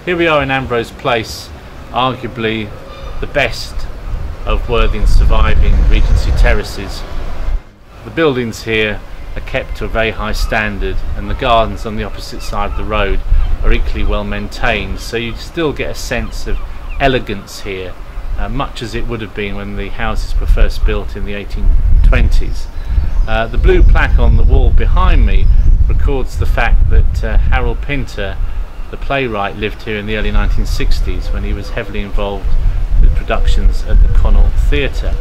Here we are in Ambrose Place, arguably the best of Worthing's surviving Regency terraces. The buildings here are kept to a very high standard, and the gardens on the opposite side of the road are equally well maintained, so you still get a sense of elegance here, much as it would have been when the houses were first built in the 1820s. The blue plaque on the wall behind me records the fact that Harold Pinter, the playwright, lived here in the early 1960s when he was heavily involved with productions at the Connaught Theatre.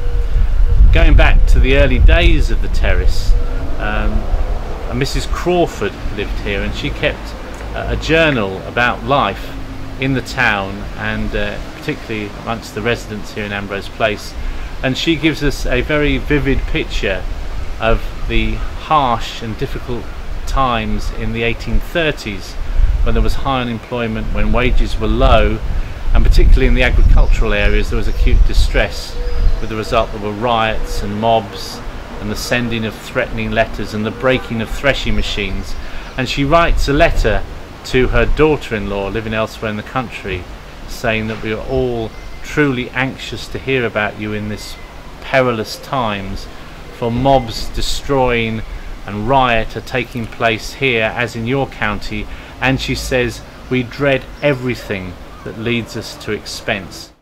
Going back to the early days of the terrace, a Mrs. Crawford lived here, and she kept a journal about life in the town and particularly amongst the residents here in Ambrose Place, and she gives us a very vivid picture of the harsh and difficult times in the 1830s when there was high unemployment, when wages were low, and particularly in the agricultural areas there was acute distress, with the result there were riots and mobs and the sending of threatening letters and the breaking of threshing machines. And she writes a letter to her daughter-in-law living elsewhere in the country saying that we are all truly anxious to hear about you in this perilous times, for mobs destroying and riot are taking place here as in your county, and she says we dread everything that leads us to expense.